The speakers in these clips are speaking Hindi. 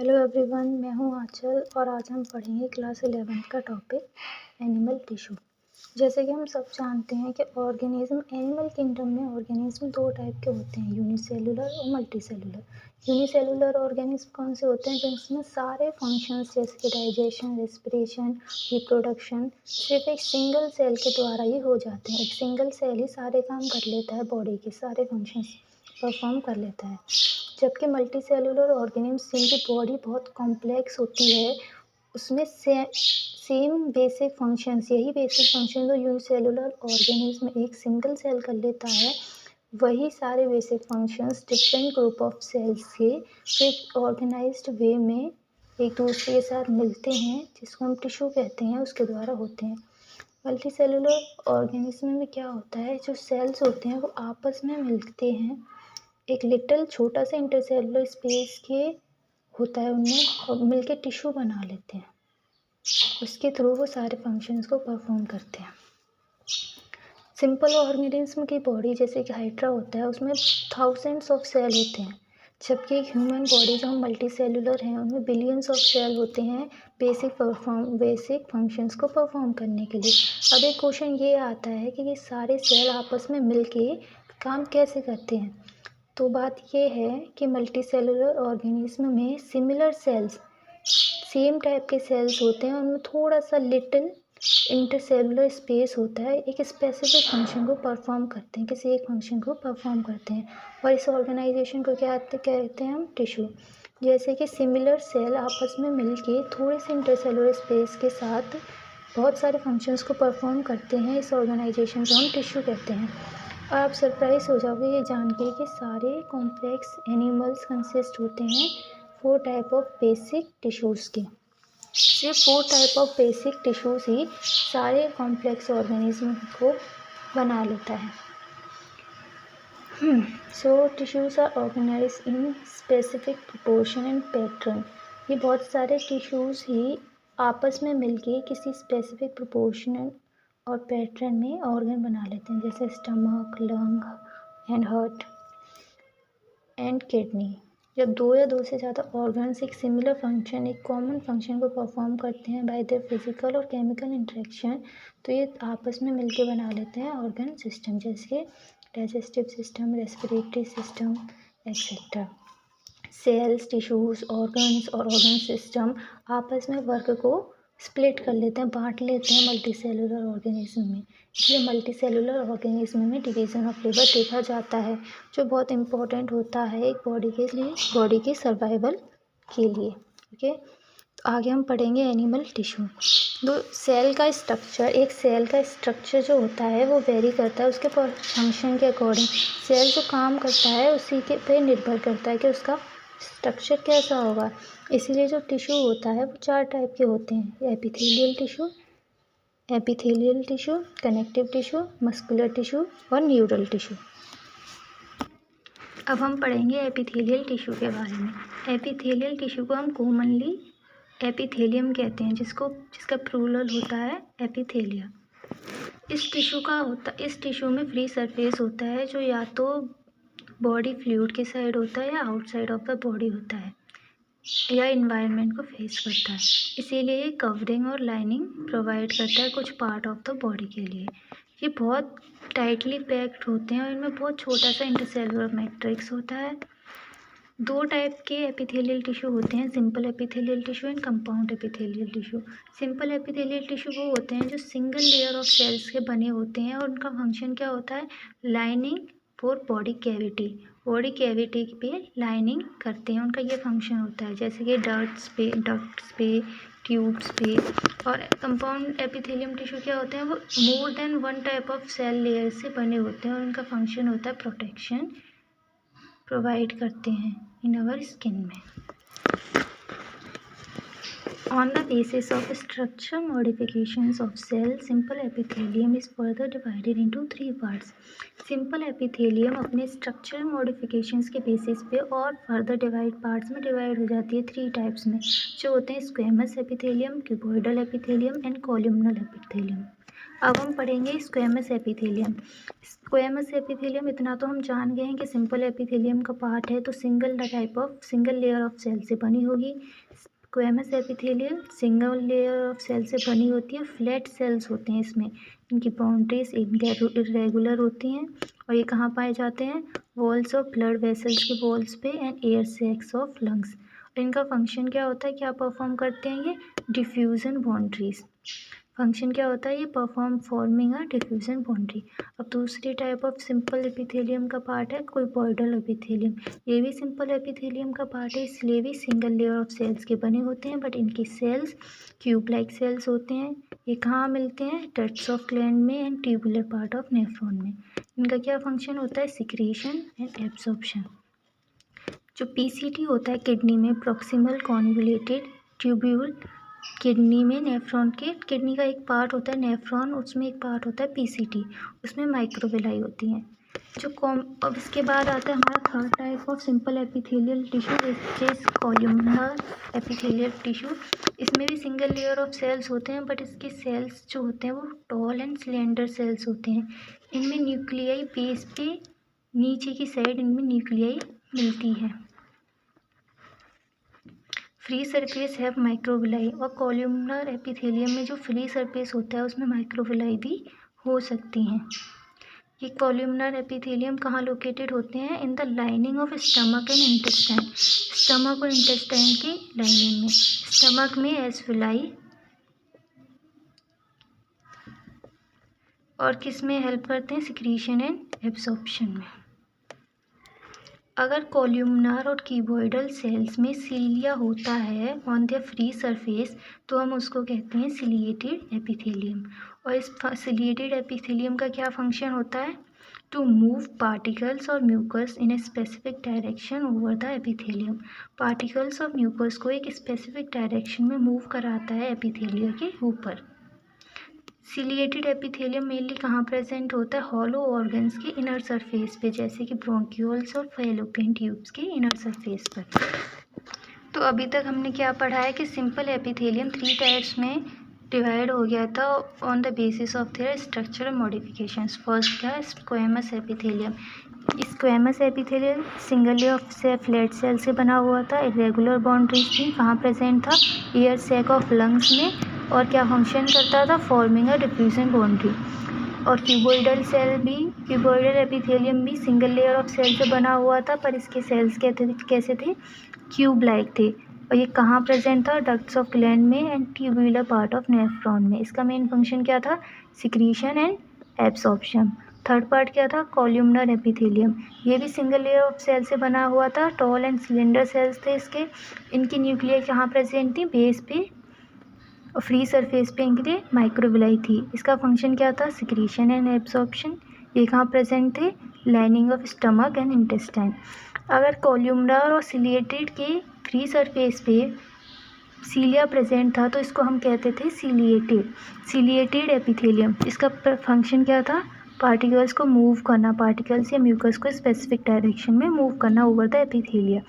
हेलो एवरीवन, मैं हूँ आंचल और आज हम पढ़ेंगे क्लास 11 का टॉपिक एनिमल टिश्यू। जैसे कि हम सब जानते हैं कि ऑर्गेनिज्म एनिमल किंगडम में ऑर्गेनिज्म दो टाइप के होते हैं, यूनिसेलुलर और मल्टीसेलुलर। यूनिसेलुलर ऑर्गेनिज्म कौन से होते हैं? जिसमें सारे फंक्शंस जैसे कि डाइजेशन, रेस्पिरेशन, रिप्रोडक्शन सिर्फ एक सिंगल सेल के द्वारा ही हो जाते हैं। एक सिंगल सेल ही सारे काम कर लेता है, बॉडी के सारे फंक्शंस परफॉर्म कर लेता है। जबकि मल्टी सेलुलर ऑर्गेनिज्म जिनकी बॉडी बहुत कॉम्प्लेक्स होती है, उसमें सेम बेसिक फंक्शंस, यही बेसिक फंक्शन जो यूनिसेलुलर ऑर्गेनिज्म एक सिंगल सेल कर लेता है, वही सारे basic functions different group of cells के एक ऑर्गेनाइज्ड वे में एक दूसरे के साथ मिलते हैं, जिसको हम टिश्यू कहते हैं, उसके द्वारा होते हैं। मल्टी सेलुलर ऑर्गेनिज्म में क्या होता है, जो सेल्स होते हैं वो आपस में मिलते हैं, एक लिटिल छोटा सा इंटरसेलुलर स्पेस के होता है उनमें, और मिलके टिश्यू बना लेते हैं। उसके थ्रू वो सारे फंक्शंस को परफॉर्म करते हैं। सिंपल ऑर्गेनिज्म की बॉडी जैसे कि हाइड्रा होता है, उसमें थाउजेंड्स ऑफ सेल होते हैं, जबकि एक ह्यूमन बॉडी जो हम मल्टी सेलुलर हैं उनमें बिलियंस ऑफ सेल होते हैं बेसिक फंक्शंस को परफॉर्म करने के लिए। अब एक क्वेश्चन ये आता है कि ये सारे सेल आपस में मिलके काम कैसे करते हैं। तो बात ये है कि मल्टी सेलुलर ऑर्गेनिज्म में सिमिलर सेल्स, सेम टाइप के सेल्स होते हैं, उनमें थोड़ा सा लिटिल इंटरसेलुलर स्पेस होता है, एक स्पेसिफिक फंक्शन को परफॉर्म करते हैं, किसी एक फंक्शन को परफॉर्म करते हैं, और इस ऑर्गेनाइजेशन को क्या कहते हैं हम? टिश्यू। जैसे कि सिमिलर सेल आपस में मिलके थोड़े से इंटरसेलुलर स्पेस के साथ बहुत सारे फंक्शंस को परफॉर्म करते हैं, इस ऑर्गेनाइजेशन को हम टिश्यू कहते हैं। और आप सरप्राइज हो जाओगे ये जान के कि सारे कॉम्प्लेक्स एनिमल्स कंसिस्ट होते हैं 4 टाइप ऑफ बेसिक टिश्यूज़ के। सिर्फ 4 टाइप ऑफ बेसिक टिश्यूज़ ही सारे कॉम्प्लेक्स ऑर्गेनिज्म को बना लेता है। So tissues are organize in specific proportion and pattern. ये बहुत सारे टिश्यूज़ ही आपस में मिलके किसी स्पेसिफिक प्रोपोर्शन और पैटर्न में ऑर्गन बना लेते हैं, जैसे stomach, lung and heart and kidney. जब 2 या 2 से ज़्यादा ऑर्गन्स एक सिमिलर फंक्शन, एक कॉमन फंक्शन को परफॉर्म करते हैं बाय देयर फिजिकल और केमिकल इंटरेक्शन, तो ये आपस में मिलके बना लेते हैं ऑर्गन सिस्टम, जैसे digestive system, respiratory system etcetera. Cells, tissues, organs और ऑर्गन सिस्टम आपस में वर्क को स्प्लिट कर लेते हैं, बांट लेते हैं मल्टी सेलुलर ऑर्गेनिज्म में। इसलिए मल्टी सेलुलर ऑर्गेनिज्म में डिवीज़न ऑफ लेबर देखा जाता है, जो बहुत इम्पोर्टेंट होता है एक बॉडी के लिए, बॉडी के सर्वाइवल के लिए। ओके, तो आगे हम पढ़ेंगे एनिमल टिश्यू। दो सेल का स्ट्रक्चर, एक सेल का स्ट्रक्चर जो होता है वो वेरी करता है उसके फंक्शन के अकॉर्डिंग। सेल जो काम करता है उसी के पे निर्भर करता है कि उसका स्ट्रक्चर कैसा होगा। इसीलिए जो टिश्यू होता है वो 4 टाइप के होते हैं, epithelial tissue, connective tissue, muscular tissue और न्यूरल टिश्यू। अब हम पढ़ेंगे एपिथेलियल टिश्यू के बारे में। एपिथेलियल टिश्यू को हम कॉमनली एपिथेलियम कहते हैं, जिसका प्लूरल होता है एपिथेलिया। इस टिश्यू में फ्री सरफेस होता है, जो या तो बॉडी फ्लूइड के साइड होता है या आउटसाइड ऑफ द बॉडी होता है, या इन्वायरमेंट को फेस करता है। इसीलिए ये कवरिंग और लाइनिंग प्रोवाइड करता है कुछ पार्ट ऑफ द बॉडी के लिए। ये बहुत टाइटली पैक्ड होते हैं और इनमें बहुत छोटा सा इंटरसेलुलर मैट्रिक्स होता है। 2 टाइप के एपिथेलियल टिश्यू होते हैं, simple epithelial tissue and compound epithelial tissue. Simple epithelial tissue वो होते हैं जो सिंगल लेयर ऑफ सेल्स के बने होते हैं, और उनका फंक्शन क्या होता है? लाइनिंग फॉर बॉडी कैविटी पे लाइनिंग करते हैं, उनका ये फंक्शन होता है, जैसे कि डक्ट्स पे, ट्यूब्स पे। और कंपाउंड एपिथेलियम टिश्यू क्या होते हैं? वो more than 1 type of cell layer से बने होते हैं, और उनका फंक्शन होता है प्रोटेक्शन प्रोवाइड करते हैं इन आवर स्किन में। On the basis of structure modifications of cell, simple epithelium is further divided into 3 parts. Simple epithelium अपने structure modifications के basis पे और further parts में divide हो जाती है 3 types में, जो होते हैं squamous epithelium, cuboidal epithelium and columnar epithelium. अब हम पढ़ेंगे स्क्वैमस एपिथेलियम। स्क्वैमस एपिथेलियम इतना तो हम जान गए हैं कि सिंपल एपिथेलियम का पार्ट है तो सिंगल लेयर ऑफ सेल से बनी होगी। Squamous epithelium single layer of cell से बनी होती है। फ्लैट सेल्स होते हैं इसमें, इनकी बाउंड्रीज इरेगुलर होती हैं और ये कहाँ पाए जाते हैं? वॉल्स ऑफ ब्लड वेसल्स के वॉल्स पे and air sacs of lungs. इनका फंक्शन क्या होता है, क्या परफॉर्म करते हैं ये? Diffusion boundaries. फंक्शन क्या होता है? ये perform forming a diffusion boundary. अब दूसरी टाइप ऑफ सिंपल एपिथेलियम का पार्ट है क्यूबॉइडल एपिथेलियम। ये भी सिंपल एपिथेलियम का पार्ट है, इसलिए भी सिंगल लेयर ऑफ सेल्स के बने होते हैं, बट इनकी सेल्स क्यूब लाइक सेल्स होते हैं। ये कहाँ मिलते हैं? डक्ट्स ऑफ ग्लैंड में and tubular part of nephron में। इनका क्या फंक्शन होता है? Secretion and absorption. जो पीसीटी होता है किडनी में, प्रॉक्सिमल कॉन्वोल्यूटेड ट्यूब्यूल, किडनी में नेफ्रॉन के, किडनी का एक पार्ट होता है नेफ्रॉन, उसमें एक पार्ट होता है पीसीटी, उसमें माइक्रोविलाई होती हैं। अब इसके बाद आता है हमारा third type of simple epithelial tissue, which is columnar epithelial tissue. इसमें भी सिंगल लेयर ऑफ सेल्स होते हैं, बट इसके सेल्स जो होते हैं वो टॉल एंड सिलेंडर सेल्स होते हैं। इनमें न्यूक्लियाई बेस पे नीचे की साइड इनमें न्यूक्लियाई मिलती है। फ्री सरफेस है माइक्रोविलाई, और कॉलमनार एपिथेलियम में जो फ्री सरफेस होता है उसमें माइक्रोविलाई भी हो सकती हैं। ये कॉलमनार एपिथेलियम कहाँ लोकेटेड होते हैं? In the lining of stomach and intestine. Stomach और इंटेस्टाइन की लाइनिंग में। स्टमक में एसफिलाई, और किस में हेल्प करते हैं? सिक्रीशन एंड एब्जॉर्प्शन में। अगर कॉलमनार और क्यूबॉइडल सेल्स में सिलिया होता है ऑन द फ्री सरफेस तो हम उसको कहते हैं सिलिएटेड एपिथेलियम। और इस सिलिएटेड एपिथेलियम का क्या फंक्शन होता है? टू मूव पार्टिकल्स और mucus in a specific direction over the epithelium. Particles और म्यूकस को एक स्पेसिफिक डायरेक्शन में मूव कराता है एपिथेलियम के ऊपर। सिलिएटेड एपिथेलियम मेनली कहाँ प्रेजेंट होता है? हॉलो ऑर्गन्स के इनर सरफेस पे, जैसे कि ब्रोंक्यूल्स और फैलोपियन ट्यूब्स के इनर सरफेस पर। तो अभी तक हमने क्या पढ़ा है कि सिंपल एपिथेलियम 3 टाइप्स में डिवाइड हो गया था on the basis of their structural modifications. First था squamous epithelium. Squamous epithelium single layer of flat cell से बना हुआ था, इरेगुलर बाउंड्रीज थी। कहाँ प्रेजेंट था? एयर सैक ऑफ लंग्स में। और क्या फंक्शन करता था? Forming a diffusion boundary. और क्यूबॉइडल एपिथेलियम भी सिंगल लेयर ऑफ सेल से बना हुआ था, पर इसके सेल्स कैसे थे? क्यूब लाइक थे। और ये कहाँ प्रेजेंट था? डक्ट्स ऑफ ग्लैंड में and tubular part of nephron में। इसका मेन फंक्शन क्या था? Secretion and absorption. Third part क्या था? Columnar epithelium. ये भी सिंगल लेयर ऑफ सेल से बना हुआ था, टॉल एंड सिलेंडर सेल्स थे इसके। इनकी न्यूक्लियर कहाँ प्रेजेंट थी? बेस पे और फ्री सरफेस पे इनके लिए माइक्रोविलाई थी। इसका फंक्शन क्या था? Secretion and absorption. ये कहाँ प्रेजेंट थे? Lining of stomach and intestine. अगर कॉलमनार और सिलिएटेड के फ्री सरफेस पे सीलिया प्रेजेंट था तो इसको हम कहते थे सिलिएटेड एपिथेलियम। इसका फंक्शन क्या था? पार्टिकल्स को मूव करना, पार्टिकल्स या म्यूकस को स्पेसिफिक डायरेक्शन में मूव करना ओवर द एपिथेलिया।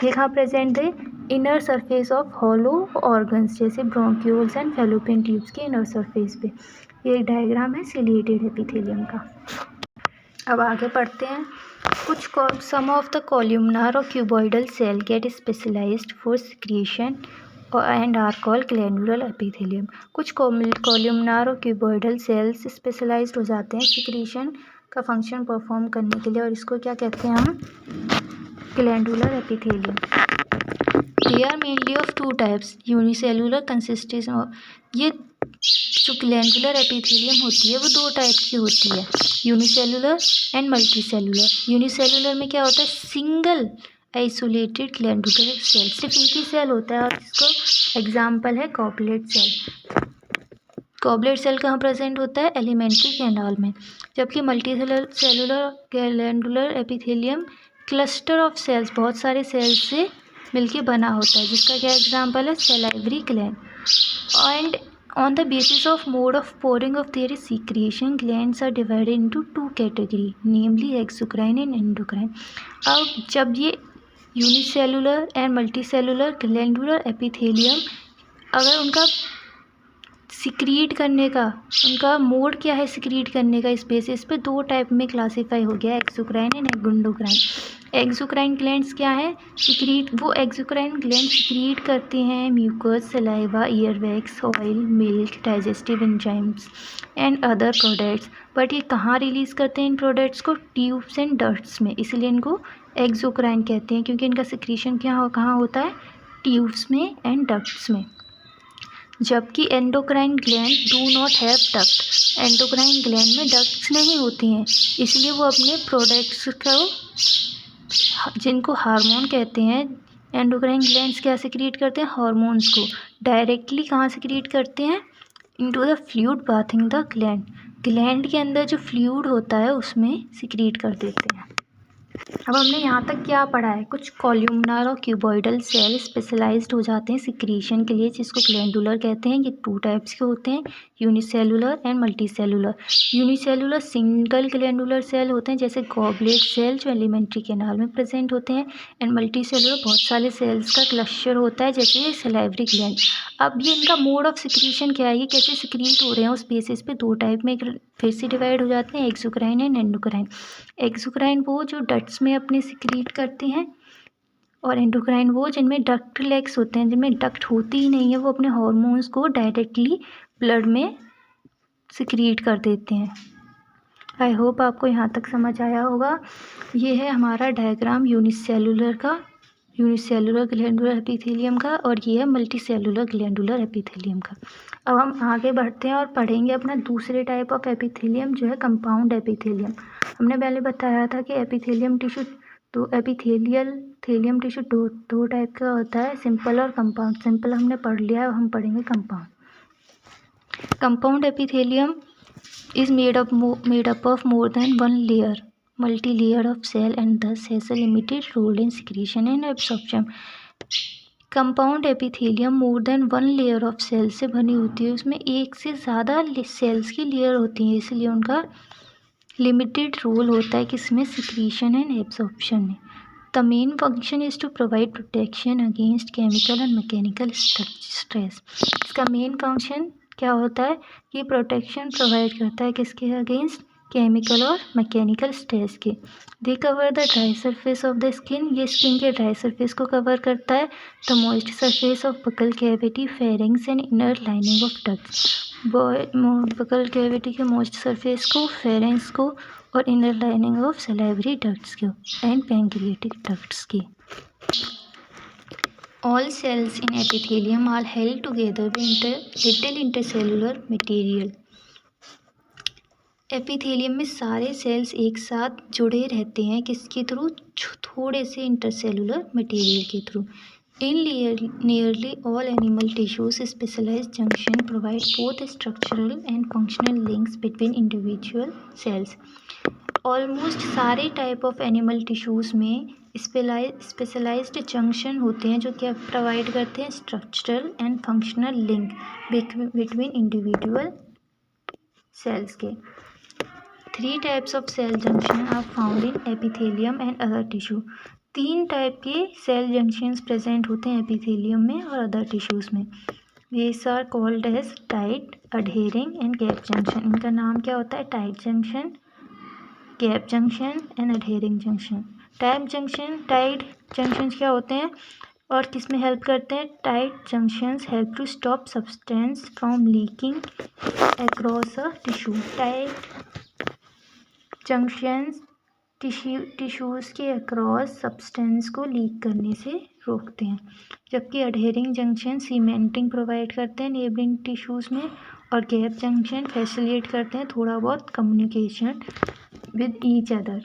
ये कहाँ प्रेजेंट थे? Inner surface of hollow organs, जैसे ब्रोंक्यूल्स एंड फैलोपियन ट्यूब्स के इनर सरफेस पे। ये एक डायग्राम है सिलिएटेड एपिथेलियम का। अब आगे पढ़ते हैं। सम ऑफ द कॉलमनार और cuboidal cell get specialised for secretion and are called glandular epithelium. कुछ कॉलमनार और क्यूबॉइडल सेल्स स्पेशलाइज्ड हो जाते हैं सिक्रीशन का फंक्शन परफॉर्म करने के लिए, और इसको क्या कहते हैं हम? Glandular epithelium. They are mainly of 2 types, unicellular consistence. ये जो ग्लैंडुलर एपिथेलियम होती है वो 2 टाइप की होती है, यूनिसेलुलर एंड मल्टीसेलुलर। यूनिसेलुलर में क्या होता है? सिंगल आइसोलेटेड ग्लैंडुलर सेल, सिर्फ एक ही सेल होता है, और इसको एग्जाम्पल है गॉबलेट सेल। गॉबलेट सेल कहाँ प्रेजेंट होता है? एलिमेंट्री कैनाल में। जबकि multicellular glandular epithelium cluster of cells, बहुत सारे सेल्स से मिलके बना होता है, जिसका क्या एग्जाम्पल है? Salivary gland. And on the basis of mode of pouring of their secretion, glands are divided into 2 category, namely exocrine and endocrine. अब जब ये unicellular and multicellular glandular epithelium अगर उनका सिक्रीट करने का उनका मोड क्या है, सिक्रीट करने का, इस बेसिस पे दो टाइप में क्लासीफाई हो गया, exocrine and endocrine. Exocrine glands क्या है, सिक्रीट, वो एक्सोक्राइन ग्लैंड सिक्रीट करती हैं mucus, saliva, earwax, oil, milk, digestive enzymes and other products. But ये कहाँ रिलीज़ करते हैं इन प्रोडक्ट्स को, ट्यूब्स एंड डक्ट्स में, इसलिए इनको एक्सोक्राइन कहते हैं, क्योंकि इनका सिक्रीशन कहाँ होता है, ट्यूब्स में एंड डक्ट्स में। जबकि endocrine gland do not have duct, endocrine gland में डक्ट्स नहीं होती हैं, इसलिए वो अपने प्रोडक्ट्स को, जिनको हार्मोन कहते हैं, एंडोक्राइन ग्लैंड्स क्या सिक्रीट करते हैं, हार्मोन्स को डायरेक्टली कहाँ सिक्रीट करते हैं, into the fluid bathing the gland, gland के अंदर जो फ्लूइड होता है उसमें सिक्रीट कर देते हैं। अब हमने यहाँ तक क्या पढ़ा है, कुछ कॉल्यूमनार और क्यूबॉइडल सेल स्पेशलाइज्ड हो जाते हैं सिक्रीशन के लिए, जिसको ग्लैंडुलर कहते हैं। ये टू टाइप्स के होते हैं, unicellular and multicellular. Unicellular single glandular cell होते हैं, जैसे गॉबलेट सेल जो एलिमेंट्री कैनाल में प्रेजेंट होते हैं, एंड मल्टीसेलुलर बहुत सारे सेल्स का क्लस्टर होता है, जैसे सलाइवरी ग्लैंड। अब ये इनका मोड ऑफ सिक्रीशन क्या है, ये कैसे सिक्रीट हो रहे हैं, उस बेसिस पे दो टाइप में फिर से डिवाइड हो जाते हैं, एक्सोक्राइन एंड एंडोक्राइन। एक्सोक्राइन वो जो डक्ट्स में अपने सिक्रीट करते हैं, और एंडोक्राइन वो जिनमें डक्ट लेग्स होते हैं, जिनमें डक्ट होती ही नहीं है, वो अपने हार्मोन्स को डायरेक्टली ब्लड में सिक्रीट कर देते हैं। आई होप आपको यहाँ तक समझ आया होगा। ये है हमारा डायग्राम यूनिसेलुलर का, यूनिसेलुलर ग्लैंडुलर एपिथेलियम का, और ये है मल्टीसेलुलर ग्लैंडुलर एपिथेलियम का। अब हम आगे बढ़ते हैं और पढ़ेंगे अपना दूसरे टाइप ऑफ एपिथेलियम, जो है कंपाउंड एपिथेलियम। हमने पहले बताया था कि एपिथेलियम टिश्यू, तो एपिथेलियम टिश्यू दो टाइप का होता है, सिंपल और कंपाउंड। सिंपल हमने पढ़ लिया है, हम पढ़ेंगे compound. Compound epithelium is made up of more than one layer, multi-layer of cell, and thus has a limited role in secretion and absorption. Compound epithelium more than one layer of cell से बनी होती है, उसमें एक से ज़्यादा सेल्स की लेयर होती हैं, इसलिए उनका लिमिटेड रोल होता है किसमें, सिक्रीशन एंड एब्जॉर्प्शन में। The main function is to provide protection against chemical and mechanical stress. इसका मेन फंक्शन क्या होता है, कि प्रोटेक्शन प्रोवाइड करता है किसके अगेंस्ट, केमिकल और मैकेनिकल स्ट्रेस के। They cover the dry surface of the skin, ये स्किन के ड्राई सरफेस को कवर करता है। The moist surface of buccal cavity, pharynx and inner lining of ducts, buccal cavity के मॉइस्ट सरफेस को, फेरिंग्स को, और inner lining of salivary ducts को, एंड पैंक्रियाटिक डक्ट्स की। All cells in epithelium are held together by little intercellular material. Epithelium में सारे सेल्स एक साथ जुड़े रहते हैं, किसके थ्रू, थोड़े से इंटरसेलुलर मटेरियल के through. In nearly all animal tissues, specialized junction provide both structural and functional links between individual cells. Almost सारे टाइप ऑफ एनिमल टिश्यूज़ में स्पेशलाइज्ड जंक्शन होते हैं, जो क्या प्रोवाइड करते हैं, structural and functional link between individual cells के। 3 types of cell junction are found in epithelium and other tissue. 3 type के सेल जंक्शंस प्रेजेंट होते हैं एपिथेलियम में और अदर टिश्यूज़ में। These are called as tight, adhering and gap junction. इनका नाम क्या होता है, tight junction, gap junction and adhering junction. Tight junctions क्या होते हैं और किस में हेल्प करते हैं, tight junctions help to stop substance from leaking across a tissue. Tight junctions tissues के अक्रॉस सब्सटेंस को लीक करने से रोकते हैं, जबकि अडहेरिंग जंक्शन सीमेंटिंग प्रोवाइड करते हैं नेबरिंग टिश्यूज़ में, और गैप जंक्शन फैसिलिटेट करते हैं थोड़ा बहुत communication with each other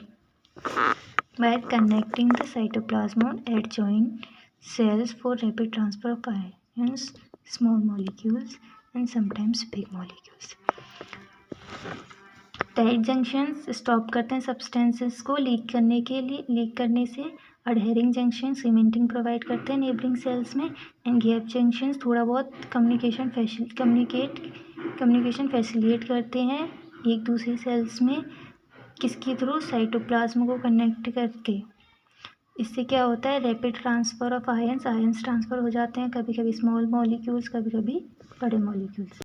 by connecting the cytoplasm on adjoining cells for rapid transfer of ions, small molecules and sometimes big molecules. Tight junctions stop करते हैं सब्सटेंसेस को लीक करने से। अडहेरिंग जंक्शन सीमेंटिंग प्रोवाइड करते हैं नेबरिंग सेल्स में, एंड गैप जंक्शंस थोड़ा बहुत कम्युनिकेशन फैसिलिटेट करते हैं एक दूसरे सेल्स में, किसके थ्रू, साइटोप्लाज्म को कनेक्ट करके। इससे क्या होता है, rapid transfer of ions transfer हो जाते हैं, कभी कभी स्मॉल मॉलिक्यूल्स, कभी कभी बड़े मॉलिक्यूल्स।